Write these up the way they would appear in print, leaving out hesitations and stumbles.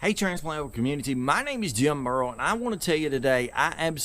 Hey Transplant community, my name is Jim Merle, and I want to tell you today, I had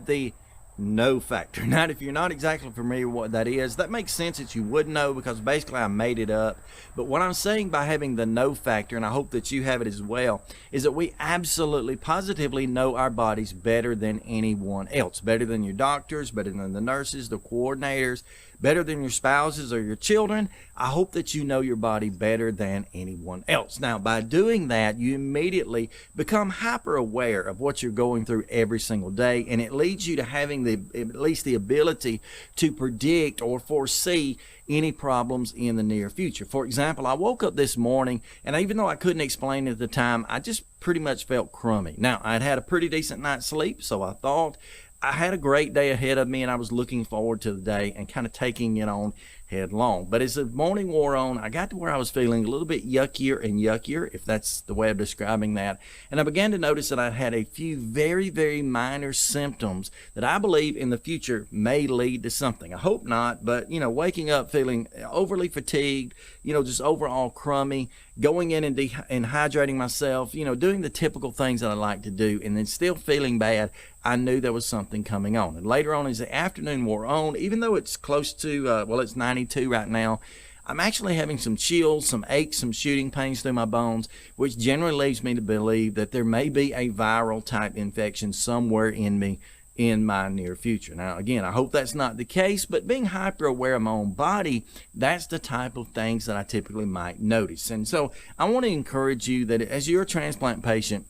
the no factor. Now, if you're not exactly familiar with what that is, that makes sense that you would know because basically I made it up. But what I'm saying by having the no factor, and I hope that you have it as well, is that we absolutely positively know our bodies better than anyone else, better than your doctors, better than the nurses, the coordinators, better than your spouses or your children. I hope that you know your body better than anyone else. Now, by doing that, you immediately become hyper aware of what you're going through every single day, and it leads you to having at least the ability to predict or foresee any problems in the near future. For example, I woke up this morning, and even though I couldn't explain it at the time, I just pretty much felt crummy. Now, I'd had a pretty decent night's sleep, so I thought I had a great day ahead of me, and I was looking forward to the day and kind of taking it on headlong. But as the morning wore on, I got to where I was feeling a little bit yuckier and yuckier, if that's the way of describing that. And I began to notice that I had a few very, very minor symptoms that I believe in the future may lead to something. I hope not, but, waking up feeling overly fatigued, just overall crummy, going in and hydrating myself, doing the typical things that I like to do, and then still feeling bad. I knew there was something coming on. And later on as the afternoon wore on, even though it's close to, it's 92 right now, I'm actually having some chills, some aches, some shooting pains through my bones, which generally leads me to believe that there may be a viral type infection somewhere in me in my near future. Now, again, I hope that's not the case, but being hyper aware of my own body, that's the type of things that I typically might notice. And so I want to encourage you that as you're a transplant patient,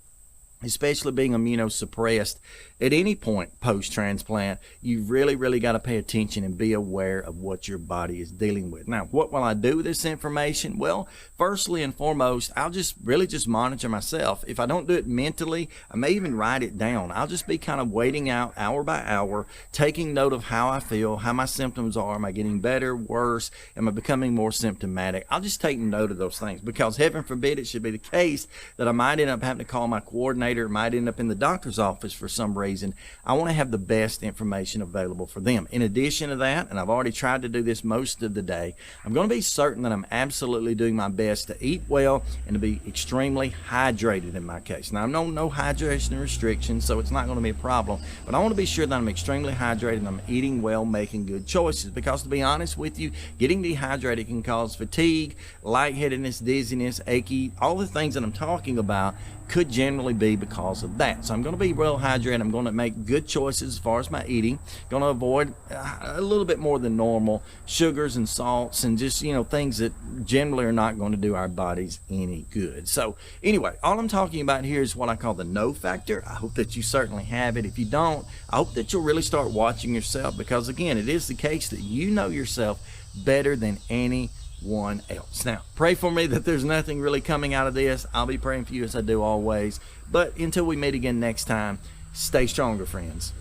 especially being immunosuppressed at any point post-transplant, you really got to pay attention and be aware of what your body is dealing with. Now, what will I do with this information? Well, firstly and foremost, I'll just monitor myself. If I don't do it mentally, I may even write it down. I'll just be kind of waiting out hour by hour, taking note of how I feel, how my symptoms are. Am I getting better, worse? Am I becoming more symptomatic? I'll just take note of those things because heaven forbid it should be the case that I might end up having to call my coordinator, might end up in the doctor's office for some reason. I want to have the best information available for them. In addition to that, and I've already tried to do this most of the day, I'm going to be certain that I'm absolutely doing my best to eat well and to be extremely hydrated in my case. Now, I know no hydration restrictions, so it's not going to be a problem, but I want to be sure that I'm extremely hydrated and I'm eating well, making good choices, because to be honest with you, getting dehydrated can cause fatigue, lightheadedness, dizziness, achy, all the things that I'm talking about could generally be because of that. So I'm going to be well hydrated. I'm going to make good choices as far as my eating. Going to avoid a little bit more than normal sugars and salts and just, things that generally are not going to do our bodies any good. So anyway, all I'm talking about here is what I call the no factor. I hope that you certainly have it. If you don't, I hope that you'll really start watching yourself, because again, it is the case that you know yourself better than anyone else. Now, pray for me that there's nothing really coming out of this. I'll be praying for you as I do always. But until we meet again next time, stay stronger, friends.